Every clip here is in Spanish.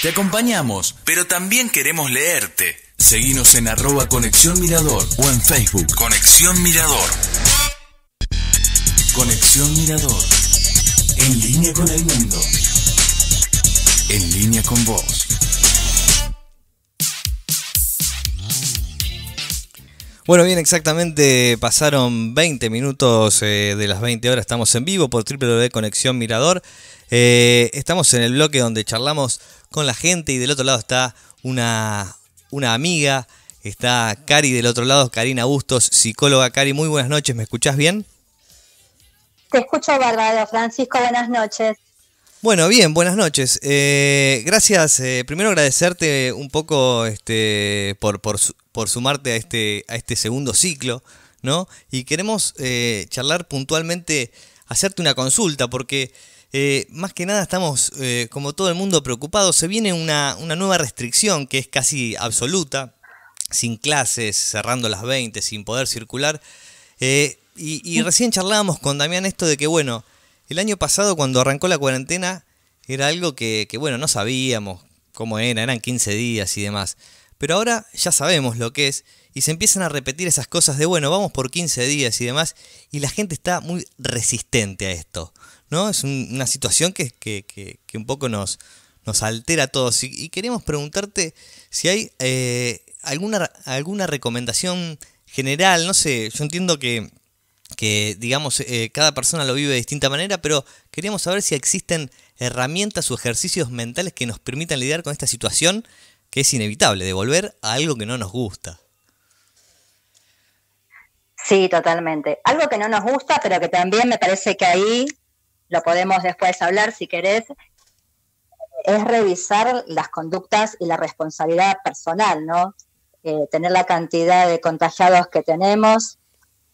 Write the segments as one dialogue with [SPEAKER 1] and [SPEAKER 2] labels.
[SPEAKER 1] Te acompañamos, pero también queremos leerte. Seguinos en @Conexión Mirador o en Facebook. Conexión Mirador. Conexión Mirador. En línea con el mundo. En línea con vos.
[SPEAKER 2] Bueno, bien, exactamente pasaron 20 minutos de las 20 horas. Estamos en vivo por www.Conexión Mirador. Estamos en el bloque donde charlamos con la gente y del otro lado está una amiga. Está Cari del otro lado, Karina Bustos, psicóloga. Cari, muy buenas noches, ¿me escuchás bien?
[SPEAKER 3] Te escucho bárbaro, Francisco, buenas noches.
[SPEAKER 2] Bueno, bien, buenas noches. Gracias, primero agradecerte un poco por sumarte a este segundo ciclo, ¿no? Y queremos charlar puntualmente, hacerte una consulta, porque más que nada estamos, como todo el mundo, preocupados. Se viene una nueva restricción que es casi absoluta, sin clases, cerrando las 20, sin poder circular. Y recién charlábamos con Damián esto de que, bueno, el año pasado cuando arrancó la cuarentena era algo que bueno, no sabíamos cómo era, eran 15 días y demás. Pero ahora ya sabemos lo que es y se empiezan a repetir esas cosas de, bueno, vamos por 15 días y demás, y la gente está muy resistente a esto, ¿no? Es una situación que un poco nos altera a todos. Y queremos preguntarte si hay alguna recomendación general. No sé, yo entiendo que digamos, cada persona lo vive de distinta manera, pero queríamos saber si existen herramientas o ejercicios mentales que nos permitan lidiar con esta situación que es inevitable, de volver a algo que no nos gusta.
[SPEAKER 3] Sí, totalmente. Algo que no nos gusta, pero que también me parece que ahí lo podemos después hablar si querés, es revisar las conductas y la responsabilidad personal, ¿no? Tener la cantidad de contagiados que tenemos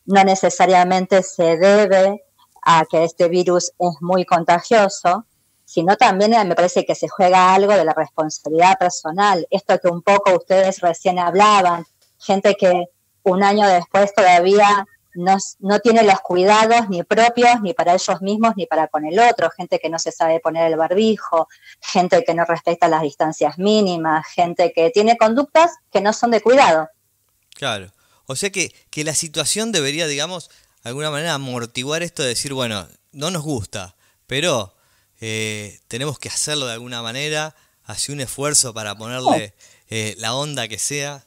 [SPEAKER 3] no necesariamente se debe a que este virus es muy contagioso, sino también me parece que se juega algo de la responsabilidad personal. Esto que un poco ustedes recién hablaban, gente que un año después todavía no tiene los cuidados ni propios, ni para ellos mismos, ni para con el otro, gente que no se sabe poner el barbijo, gente que no respeta las distancias mínimas, gente que tiene conductas que no son de cuidado.
[SPEAKER 2] Claro. O sea que la situación debería, digamos, de alguna manera amortiguar esto de decir, bueno, no nos gusta, pero tenemos que hacerlo de alguna manera, hacer un esfuerzo para ponerle la onda que sea.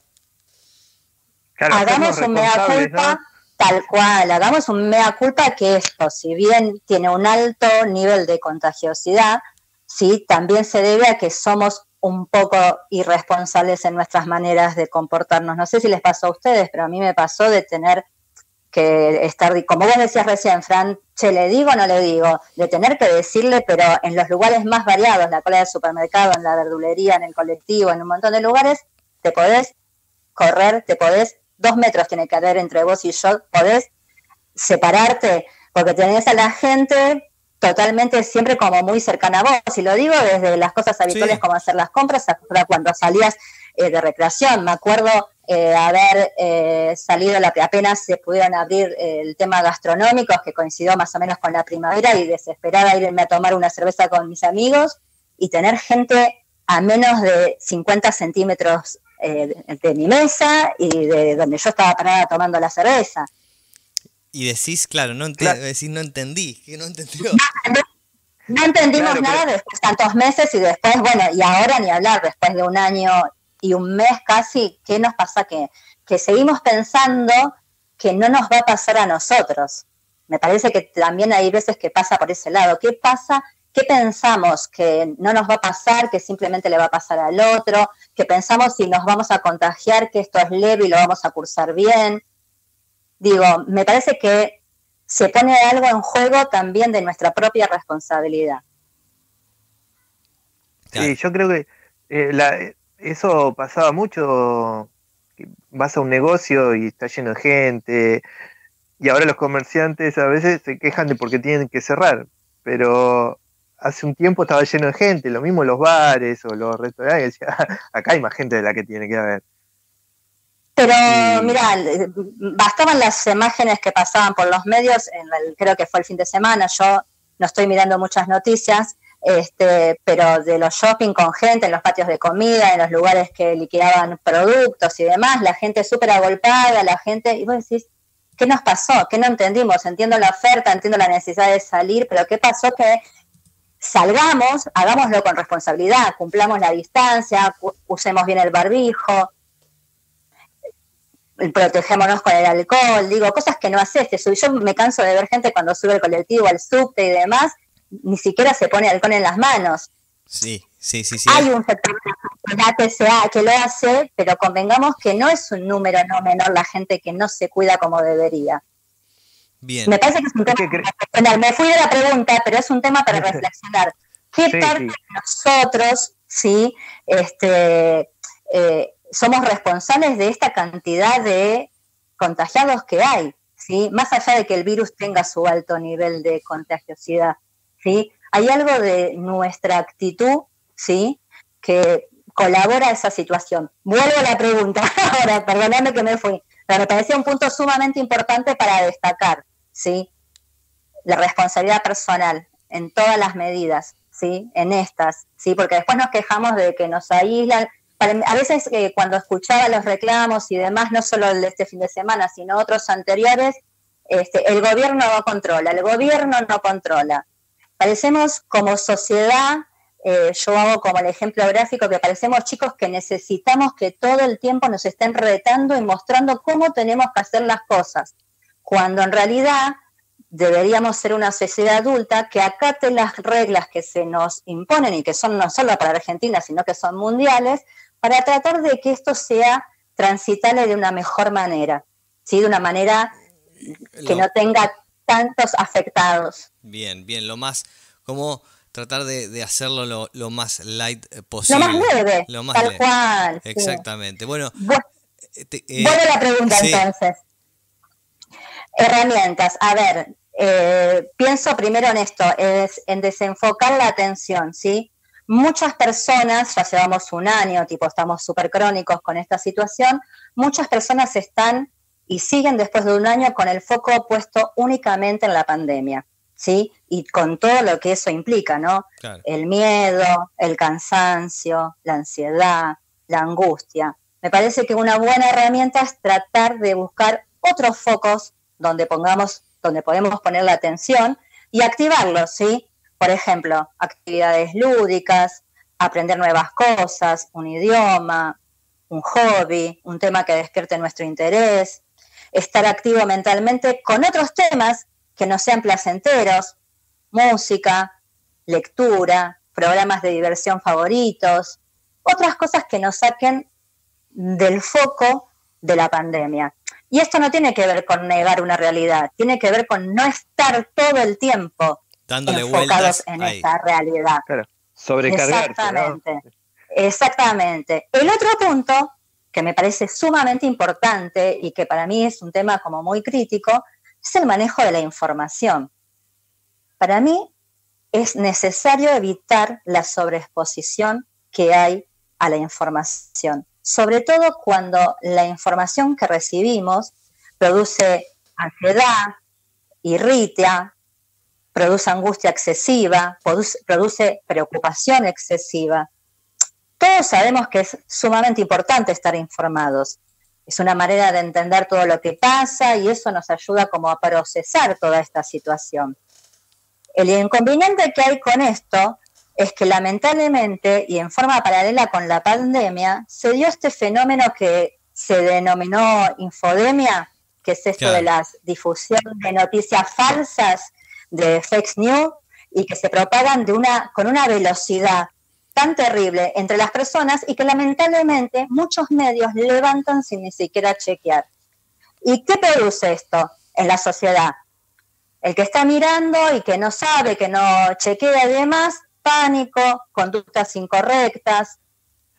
[SPEAKER 3] Claro, hagamos un mea culpa, ¿no? Tal cual, hagamos un mea culpa que esto, si bien tiene un alto nivel de contagiosidad, sí, también se debe a que somos un poco irresponsables en nuestras maneras de comportarnos. No sé si les pasó a ustedes, pero a mí me pasó de tener que estar, como vos decías recién, Fran, che, ¿le digo o no le digo? De tener que decirle, pero en los lugares más variados, la cola del supermercado, en la verdulería, en el colectivo, en un montón de lugares, te podés correr, 2 metros tiene que haber entre vos y yo, podés separarte, porque tenés a la gente totalmente siempre como muy cercana a vos, y lo digo desde las cosas habituales, sí, como hacer las compras, hasta cuando salías de recreación. Me acuerdo haber salido, apenas se pudieron abrir el tema gastronómicos, que coincidió más o menos con la primavera, y desesperada irme a tomar una cerveza con mis amigos, y tener gente a menos de 50 centímetros de mi mesa, y de donde yo estaba parada tomando la cerveza.
[SPEAKER 2] Y decís, claro, decís, no entendí, que no entendió.
[SPEAKER 3] No entendimos nada después de tantos meses, y después, bueno, y ahora ni hablar, después de un año y un mes casi, ¿qué nos pasa? Que seguimos pensando que no nos va a pasar a nosotros. Me parece que también hay veces que pasa por ese lado. ¿Qué pasa? ¿Qué pensamos? Que no nos va a pasar, que simplemente le va a pasar al otro, que pensamos si nos vamos a contagiar, que esto es leve y lo vamos a cursar bien. Digo, me parece que se pone algo en juego también de nuestra propia responsabilidad.
[SPEAKER 4] Sí, yo creo que eso pasaba mucho. Vas a un negocio y está lleno de gente, y ahora los comerciantes a veces se quejan de por qué tienen que cerrar, pero hace un tiempo estaba lleno de gente, lo mismo los bares o los restaurantes, y decía, acá hay más gente de la que tiene que haber.
[SPEAKER 3] Pero mirá, bastaban las imágenes que pasaban por los medios, creo que fue el fin de semana, yo no estoy mirando muchas noticias, pero de los shopping con gente, en los patios de comida, en los lugares que liquidaban productos y demás, la gente súper agolpada, la gente, y vos decís, ¿qué nos pasó? ¿Qué no entendimos? Entiendo la oferta, entiendo la necesidad de salir, pero ¿qué pasó? Que salgamos, hagámoslo con responsabilidad, cumplamos la distancia, usemos bien el barbijo, protegémonos con el alcohol, digo, cosas que no haces. Yo me canso de ver gente cuando sube el colectivo, al subte y demás, ni siquiera se pone alcohol en las manos.
[SPEAKER 2] Sí.
[SPEAKER 3] Hay un sector de la TCA que lo hace, pero convengamos que no es un número no menor la gente que no se cuida como debería.
[SPEAKER 2] Bien.
[SPEAKER 3] Me parece que es un tema para reflexionar. Me fui de la pregunta, pero es un tema para reflexionar. ¿Qué parte de nosotros, sí, somos responsables de esta cantidad de contagiados que hay, ¿sí? Más allá de que el virus tenga su alto nivel de contagiosidad, ¿sí? Hay algo de nuestra actitud, ¿sí?, que colabora a esa situación. Vuelvo a la pregunta ahora, perdóname que me fui, pero me parecía un punto sumamente importante para destacar, ¿sí? La responsabilidad personal en todas las medidas, ¿sí? En estas, ¿sí? Porque después nos quejamos de que nos aíslan. A veces cuando escuchaba los reclamos y demás, no solo el de este fin de semana, sino otros anteriores, el gobierno no controla. Parecemos como sociedad, yo hago como el ejemplo gráfico, que parecemos chicos que necesitamos que todo el tiempo nos estén retando y mostrando cómo tenemos que hacer las cosas, cuando en realidad deberíamos ser una sociedad adulta que acate las reglas que se nos imponen y que son no solo para Argentina, sino que son mundiales, para tratar de que esto sea transitable de una mejor manera, ¿sí? De una manera que no tenga tantos afectados.
[SPEAKER 2] Bien, lo más, como tratar de hacerlo lo más light posible.
[SPEAKER 3] Lo más leve, cual.
[SPEAKER 2] Exactamente. Sí. Bueno,
[SPEAKER 3] vuelvo a la pregunta entonces. Herramientas. A ver, pienso primero en esto, es en desenfocar la atención, ¿sí? Muchas personas, ya llevamos un año, estamos súper crónicos con esta situación, muchas personas están y siguen después de un año con el foco puesto únicamente en la pandemia, ¿sí? Y con todo lo que eso implica, ¿no? Claro. El miedo, el cansancio, la ansiedad, la angustia. Me parece que una buena herramienta es tratar de buscar otros focos donde podemos poner la atención y activarlos, ¿sí? Por ejemplo, actividades lúdicas, aprender nuevas cosas, un idioma, un hobby, un tema que despierte nuestro interés, estar activo mentalmente con otros temas que no sean placenteros, música, lectura, programas de diversión favoritos, otras cosas que nos saquen del foco de la pandemia. Y esto no tiene que ver con negar una realidad, tiene que ver con no estar todo el tiempo
[SPEAKER 2] dándole
[SPEAKER 3] enfocados en esta realidad.
[SPEAKER 4] Claro, sobrecargarte.
[SPEAKER 3] Exactamente. El otro punto, que me parece sumamente importante y que para mí es un tema como muy crítico, es el manejo de la información. Para mí es necesario evitar la sobreexposición que hay a la información, sobre todo cuando la información que recibimos produce ansiedad, irrita, produce angustia excesiva, produce preocupación excesiva. Todos sabemos que es sumamente importante estar informados. Es una manera de entender todo lo que pasa y eso nos ayuda como a procesar toda esta situación. El inconveniente que hay con esto es que lamentablemente y en forma paralela con la pandemia se dio este fenómeno que se denominó infodemia, que es esto de la difusión de noticias falsas, de fake news, y que se propagan con una velocidad tan terrible entre las personas y que lamentablemente muchos medios levantan sin ni siquiera chequear. ¿Y qué produce esto en la sociedad? El que está mirando y que no sabe, que no chequea y demás, pánico, conductas incorrectas.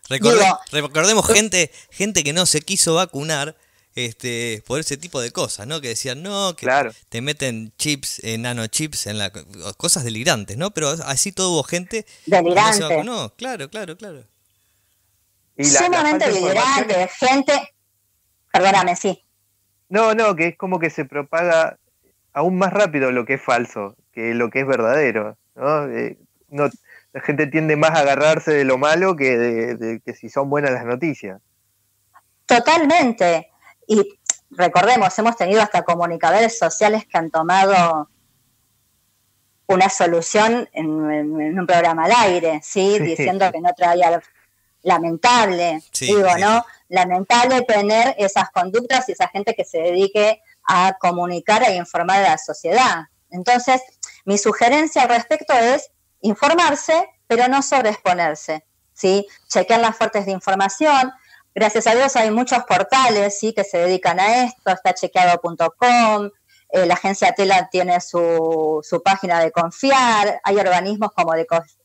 [SPEAKER 2] Recordemos gente que no se quiso vacunar por ese tipo de cosas, ¿no? Que decían, no, que te meten chips, nanochips en cosas delirantes, ¿no? Pero así todo hubo gente
[SPEAKER 3] delirante.
[SPEAKER 2] Que no se vacunó. Claro.
[SPEAKER 4] Y
[SPEAKER 3] sumamente delirante, gente... Perdóname, sí.
[SPEAKER 4] No, que es como que se propaga aún más rápido lo que es falso que lo que es verdadero, ¿no? La gente tiende más a agarrarse de lo malo que de que si son buenas las noticias.
[SPEAKER 3] Totalmente. Y recordemos, hemos tenido hasta comunicadores sociales que han tomado una solución en un programa al aire, ¿sí? Diciendo que no traía... Lamentable, ¿no? Lamentable tener esas conductas y esa gente que se dedique a comunicar e informar a la sociedad. Entonces, mi sugerencia al respecto es informarse, pero no sobreexponerse, ¿sí? Chequear las fuentes de información. Gracias a Dios hay muchos portales, ¿sí?, que se dedican a esto. Está chequeado.com, la agencia Tela tiene su página de confiar, hay organismos como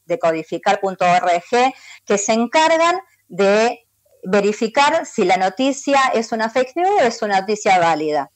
[SPEAKER 3] decodificar.org que se encargan de verificar si la noticia es una fake news o es una noticia válida.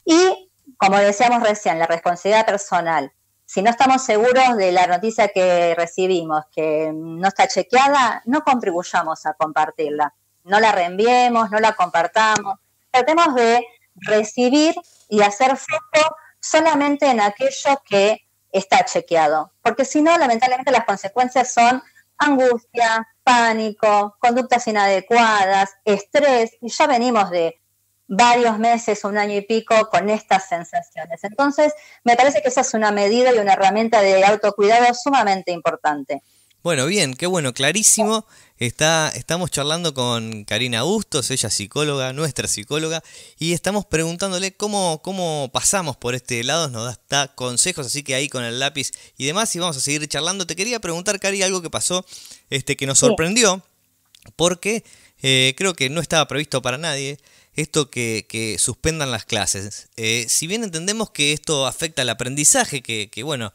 [SPEAKER 3] Y, como decíamos recién, la responsabilidad personal. Si no estamos seguros de la noticia que recibimos, que no está chequeada, no contribuyamos a compartirla. No la reenviemos, no la compartamos. Tratemos de recibir y hacer foco solamente en aquello que está chequeado, porque si no, lamentablemente las consecuencias son angustia, pánico, conductas inadecuadas, estrés, y ya venimos de varios meses, un año y pico con estas sensaciones. Entonces, me parece que esa es una medida y una herramienta de autocuidado sumamente importante.
[SPEAKER 2] Bueno, bien, qué bueno, clarísimo. Estamos charlando con Karina Bustos, ella es psicóloga, nuestra psicóloga, y estamos preguntándole cómo pasamos por este lado, nos da consejos, así que ahí con el lápiz y demás, y vamos a seguir charlando. Te quería preguntar, Cari, algo que pasó, que nos sorprendió, porque creo que no estaba previsto para nadie, esto que suspendan las clases. Si bien entendemos que esto afecta al aprendizaje, que bueno,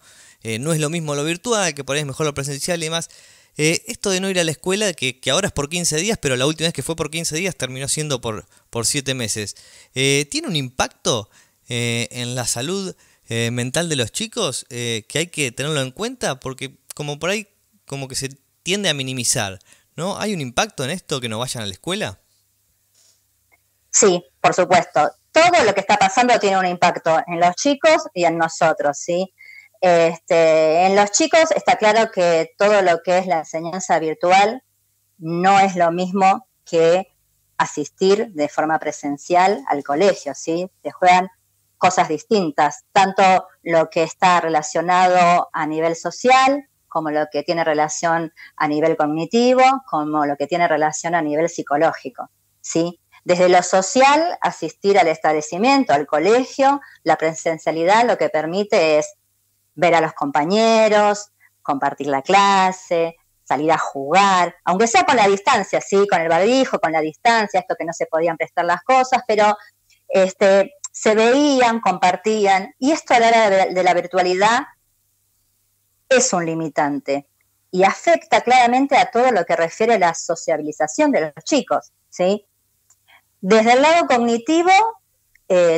[SPEAKER 2] no es lo mismo lo virtual, que por ahí es mejor lo presencial y demás, esto de no ir a la escuela, que ahora es por 15 días, pero la última vez que fue por 15 días terminó siendo por 7 meses, ¿tiene un impacto en la salud mental de los chicos que hay que tenerlo en cuenta? Porque como por ahí como que se tiende a minimizar, ¿no? ¿Hay un impacto en esto que no vayan a la escuela?
[SPEAKER 3] Sí, por supuesto. Todo lo que está pasando tiene un impacto en los chicos y en nosotros, ¿sí? En los chicos está claro que todo lo que es la enseñanza virtual no es lo mismo que asistir de forma presencial al colegio, ¿sí? Se juegan cosas distintas, tanto lo que está relacionado a nivel social, como lo que tiene relación a nivel cognitivo, como lo que tiene relación a nivel psicológico, ¿sí? Desde lo social, asistir al establecimiento, al colegio, la presencialidad lo que permite es ver a los compañeros, compartir la clase, salir a jugar, aunque sea con la distancia, sí, con el barbijo, con la distancia, esto que no se podían prestar las cosas, pero se veían, compartían, y esto a la hora de la virtualidad es un limitante y afecta claramente a todo lo que refiere a la sociabilización de los chicos, ¿sí? Desde el lado cognitivo,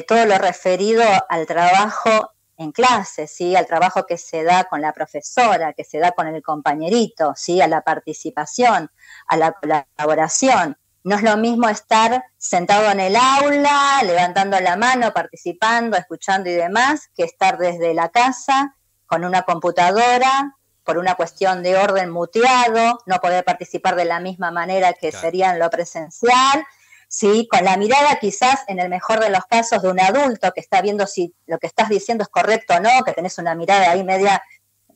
[SPEAKER 3] todo lo referido al trabajo en clase, ¿sí? Al trabajo que se da con la profesora, que se da con el compañerito, ¿sí? A la participación, a la colaboración. No es lo mismo estar sentado en el aula, levantando la mano, participando, escuchando y demás, que estar desde la casa con una computadora, por una cuestión de orden muteado, no poder participar de la misma manera que sería en lo presencial, ¿sí? Con la mirada quizás en el mejor de los casos de un adulto que está viendo si lo que estás diciendo es correcto o no, que tenés una mirada ahí media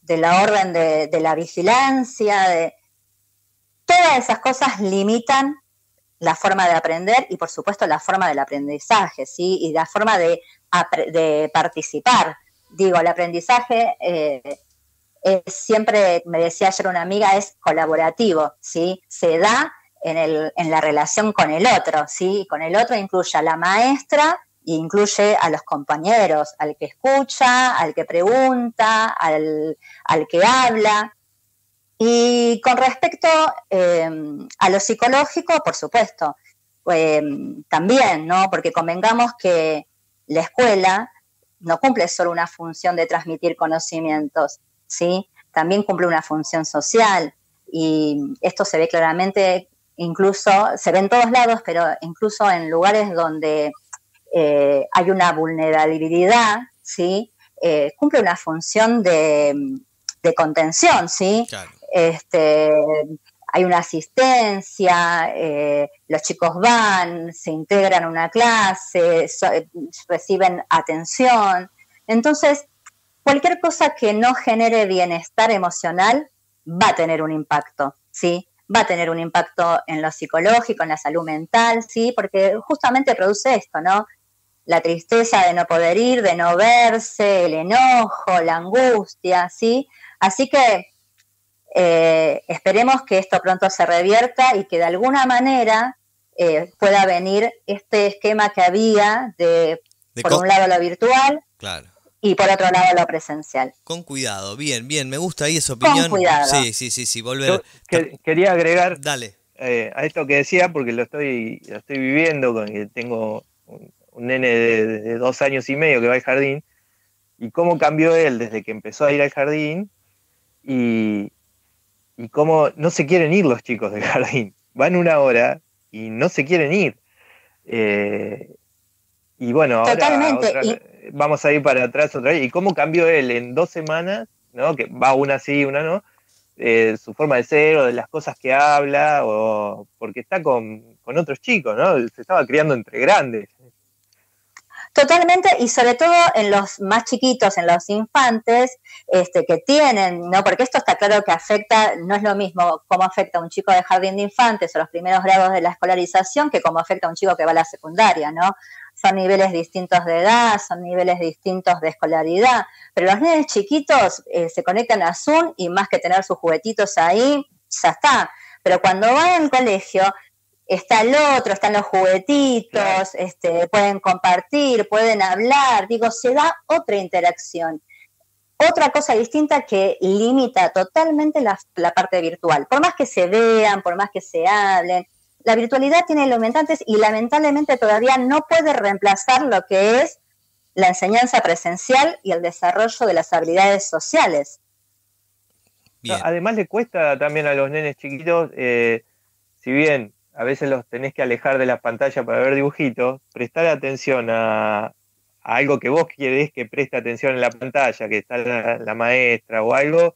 [SPEAKER 3] de la orden de la vigilancia, todas esas cosas limitan la forma de aprender y por supuesto la forma del aprendizaje, ¿sí? Y la forma de participar. Digo, el aprendizaje siempre, me decía ayer una amiga, es colaborativo, ¿sí? Se da en la relación con el otro, ¿sí? Con el otro incluye a la maestra e incluye a los compañeros, al que escucha, al que pregunta, al que habla. Y con respecto a lo psicológico, por supuesto, también, ¿no? Porque convengamos que la escuela no cumple solo una función de transmitir conocimientos, ¿sí? También cumple una función social y esto se ve claramente, incluso, se ve en todos lados, pero incluso en lugares donde hay una vulnerabilidad, ¿sí? Cumple una función de contención, ¿sí? Claro. Hay una asistencia, los chicos van, se integran a una clase, reciben atención. Entonces, cualquier cosa que no genere bienestar emocional va a tener un impacto, ¿sí? Va a tener un impacto en lo psicológico, en la salud mental, ¿sí? Porque justamente produce esto, ¿no? La tristeza de no poder ir, de no verse, el enojo, la angustia, ¿sí? Así que esperemos que esto pronto se revierta y que de alguna manera pueda venir este esquema que había por un lado lo virtual,
[SPEAKER 2] claro,
[SPEAKER 3] y por otro lado lo presencial.
[SPEAKER 2] Con cuidado, bien, me gusta ahí esa opinión.
[SPEAKER 3] Con cuidado.
[SPEAKER 2] Sí, volver.
[SPEAKER 4] Quería agregar
[SPEAKER 2] Dale.
[SPEAKER 4] A esto que decía, porque lo estoy viviendo, porque tengo un nene de 2 años y medio que va al jardín, y cómo cambió él desde que empezó a ir al jardín, y cómo no se quieren ir los chicos del jardín. Van 1 hora y no se quieren ir. Y bueno, ahora vamos a ir para atrás otra vez. Y cómo cambió él en 2 semanas, ¿no? Que va una sí, una no, su forma de ser o de las cosas que habla, o porque está con otros chicos, ¿no? Se estaba criando entre grandes.
[SPEAKER 3] Totalmente, y sobre todo en los más chiquitos, en los infantes, que tienen, ¿no? Porque esto está claro que afecta, no es lo mismo cómo afecta a un chico de jardín de infantes o los primeros grados de la escolarización que cómo afecta a un chico que va a la secundaria, ¿no? Son niveles distintos de edad, son niveles distintos de escolaridad, pero los nenes chiquitos se conectan a Zoom y más que tener sus juguetitos ahí, ya está. Pero cuando van al colegio, está el otro, están los juguetitos, claro. Pueden compartir, pueden hablar, se da otra interacción. Otra cosa distinta que limita totalmente la parte virtual. Por más que se vean, por más que se hablen, la virtualidad tiene limitantes y lamentablemente todavía no puede reemplazar lo que es la enseñanza presencial y el desarrollo de las habilidades sociales.
[SPEAKER 4] Bien. Además le cuesta también a los nenes chiquitos, si bien a veces los tenés que alejar de la pantalla para ver dibujitos, prestar atención a algo que vos querés que preste atención en la pantalla, que está la maestra o algo,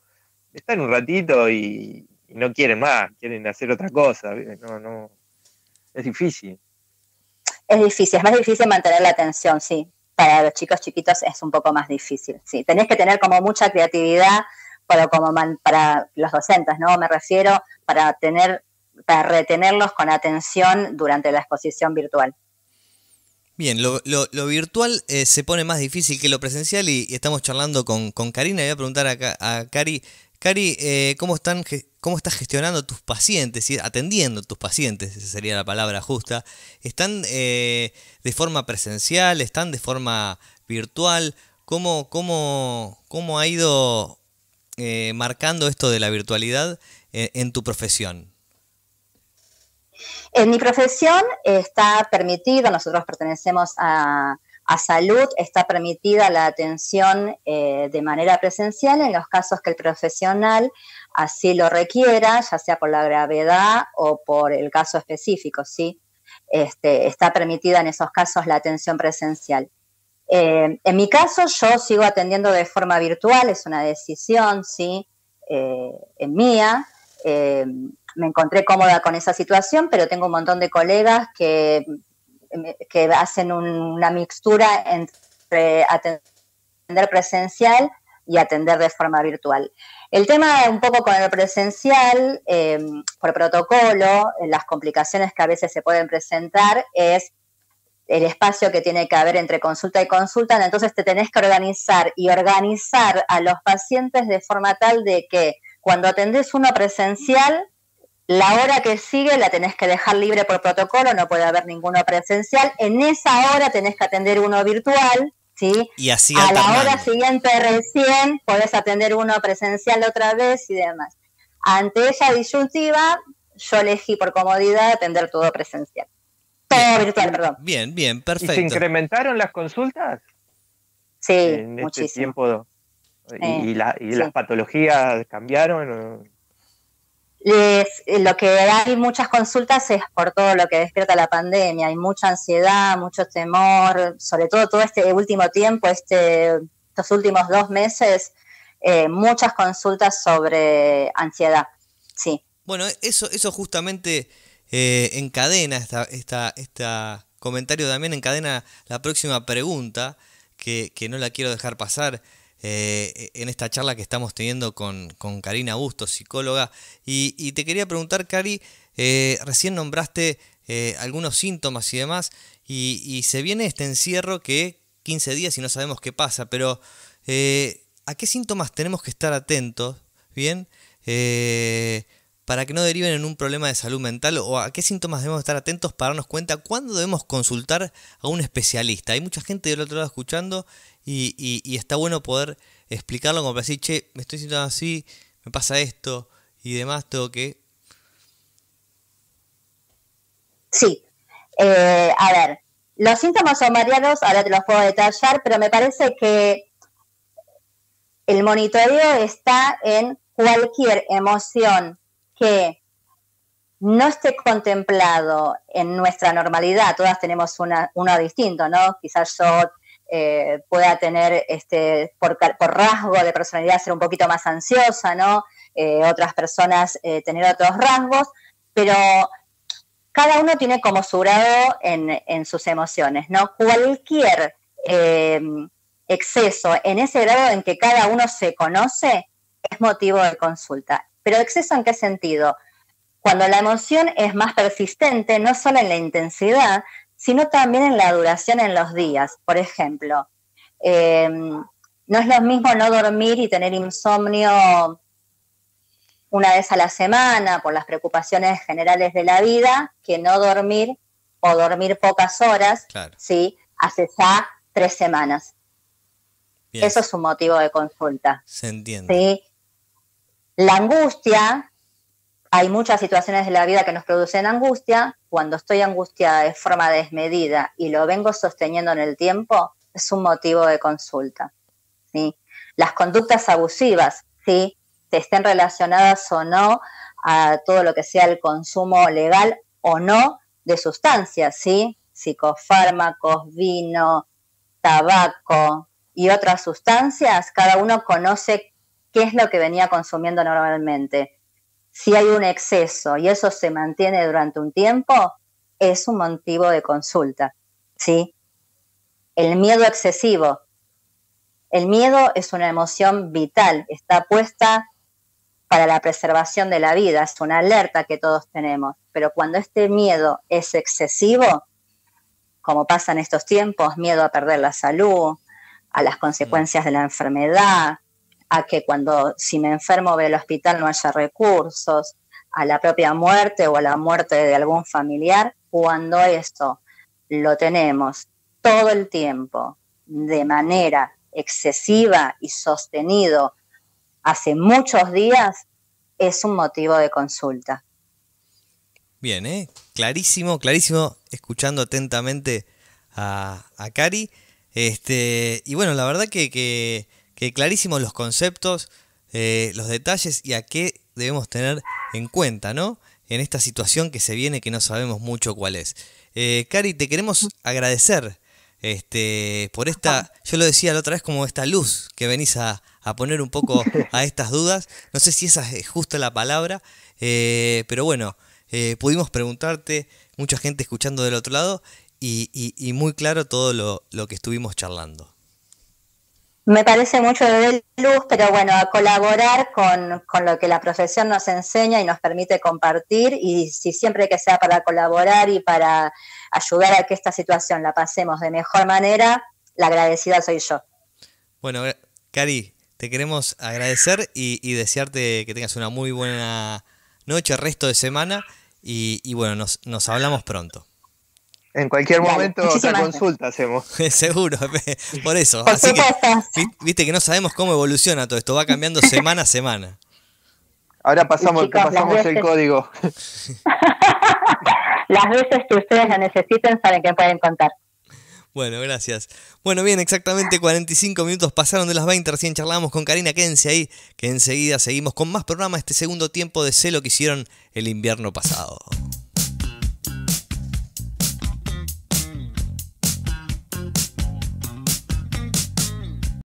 [SPEAKER 4] están un ratito y no quieren más, quieren hacer otra cosa. No, es difícil.
[SPEAKER 3] Es más difícil mantener la atención, sí. Para los chicos chiquitos es un poco más difícil, sí. Tenés que tener como mucha creatividad para los docentes, ¿no? Me refiero para retenerlos con atención durante la exposición virtual.
[SPEAKER 2] Bien, lo virtual se pone más difícil que lo presencial y estamos charlando con Karina. Le voy a preguntar a Cari, ¿cómo estás gestionando tus pacientes, atendiendo tus pacientes? Esa sería la palabra justa. ¿Están de forma presencial? ¿Están de forma virtual? ¿Cómo ha ido marcando esto de la virtualidad en tu profesión?
[SPEAKER 3] En mi profesión está permitido, nosotros pertenecemos a salud, está permitida la atención de manera presencial en los casos que el profesional así lo requiera, ya sea por la gravedad o por el caso específico, ¿sí? Está permitida en esos casos la atención presencial. En mi caso, yo sigo atendiendo de forma virtual, es una decisión, ¿sí? Mía. Me encontré cómoda con esa situación, pero tengo un montón de colegas que hacen una mixtura entre atender presencial y atender de forma virtual. El tema un poco con el presencial, por protocolo, las complicaciones que a veces se pueden presentar es el espacio que tiene que haber entre consulta y consulta, entonces te tenés que organizar a los pacientes de forma tal de que cuando atendés uno presencial, la hora que sigue la tenés que dejar libre por protocolo, no puede haber ninguno presencial. En esa hora tenés que atender uno virtual, ¿sí?
[SPEAKER 2] Y así
[SPEAKER 3] a la hora siguiente recién podés atender uno presencial otra vez y demás. Ante esa disyuntiva, yo elegí por comodidad atender todo presencial. Todo virtual, perdón.
[SPEAKER 2] Bien, perfecto.
[SPEAKER 4] ¿Y se incrementaron las consultas?
[SPEAKER 3] Sí,
[SPEAKER 4] en
[SPEAKER 3] muchísimo.
[SPEAKER 4] Este tiempo, ¿Y las patologías cambiaron?
[SPEAKER 3] Lo que hay muchas consultas es por todo lo que despierta la pandemia. Hay mucha ansiedad, mucho temor, sobre todo este último tiempo, estos últimos 2 meses, muchas consultas sobre ansiedad, sí.
[SPEAKER 2] Bueno, eso justamente encadena esta comentario, también encadena la próxima pregunta, que no la quiero dejar pasar en esta charla que estamos teniendo con Karina Bustos, psicóloga. Y te quería preguntar, Cari, recién nombraste algunos síntomas y demás, y se viene este encierro que 15 días y no sabemos qué pasa, pero ¿a qué síntomas tenemos que estar atentos, bien, para que no deriven en un problema de salud mental? ¿O a qué síntomas debemos estar atentos para darnos cuenta cuándo debemos consultar a un especialista? Hay mucha gente del otro lado escuchando y está bueno poder explicarlo como para decir, che, me estoy sintiendo así, me pasa esto y demás, tengo que...
[SPEAKER 3] Sí, a ver, los síntomas son variados, ahora te los puedo detallar, pero me parece que el monitoreo está en cualquier emoción que no esté contemplado en nuestra normalidad. Todas tenemos uno distinto, ¿no? Quizás yo pueda tener, por rasgo de personalidad, ser un poquito más ansiosa, ¿no? Otras personas tener otros rasgos, pero cada uno tiene como su grado en sus emociones, ¿no? Cualquier exceso en ese grado en que cada uno se conoce es motivo de consulta. ¿Pero exceso en qué sentido? Cuando la emoción es más persistente, no solo en la intensidad, sino también en la duración en los días. Por ejemplo, no es lo mismo no dormir y tener insomnio una vez a la semana por las preocupaciones generales de la vida, que no dormir o dormir pocas horas, claro, ¿sí? Hace ya 3 semanas. Bien. Eso es un motivo de consulta.
[SPEAKER 2] Se entiende.
[SPEAKER 3] ¿Sí? La angustia, hay muchas situaciones de la vida que nos producen angustia. Cuando estoy angustiada de forma desmedida y lo vengo sosteniendo en el tiempo, es un motivo de consulta, ¿sí? Las conductas abusivas, ¿sí?, estén relacionadas o no a todo lo que sea el consumo legal o no de sustancias, ¿sí? Psicofármacos, vino, tabaco y otras sustancias, cada uno conoce qué es lo que venía consumiendo normalmente. Si hay un exceso y eso se mantiene durante un tiempo, es un motivo de consulta, ¿sí? El miedo excesivo. El miedo es una emoción vital, está puesta para la preservación de la vida, es una alerta que todos tenemos, pero cuando este miedo es excesivo, como pasa en estos tiempos, miedo a perder la salud, a las consecuencias de la enfermedad, a que si me enfermo voy al hospital no haya recursos, a la propia muerte o a la muerte de algún familiar, cuando esto lo tenemos todo el tiempo de manera excesiva y sostenido hace muchos días, es un motivo de consulta.
[SPEAKER 2] Bien, clarísimo, escuchando atentamente a Cari. Y bueno, la verdad que clarísimos los conceptos, los detalles y a qué debemos tener en cuenta, ¿no? En esta situación que se viene, que no sabemos mucho cuál es. Cari, te queremos agradecer por esta, yo lo decía la otra vez, como esta luz que venís a poner un poco a estas dudas. No sé si esa es justa la palabra, pero bueno, pudimos preguntarte, mucha gente escuchando del otro lado y muy claro todo lo que estuvimos charlando.
[SPEAKER 3] Me parece mucho de luz, pero bueno, a colaborar con lo que la profesión nos enseña y nos permite compartir, y si siempre que sea para colaborar y para ayudar a que esta situación la pasemos de mejor manera, la agradecida soy yo.
[SPEAKER 2] Bueno, Cari, te queremos agradecer y desearte que tengas una muy buena noche, resto de semana, y bueno, nos hablamos pronto.
[SPEAKER 4] En cualquier momento otra consulta hacemos.
[SPEAKER 2] Seguro, por eso. Así que, viste que no sabemos cómo evoluciona todo esto, va cambiando semana a semana.
[SPEAKER 4] Ahora pasamos el código.
[SPEAKER 3] Las veces que ustedes lo necesiten saben que pueden contar.
[SPEAKER 2] Bueno, gracias. Bueno, bien, exactamente 45 minutos pasaron de las 20, recién charlábamos con Karina, quédense ahí, que enseguida seguimos con más programas, este segundo tiempo de Sé lo que hicieron el invierno pasado.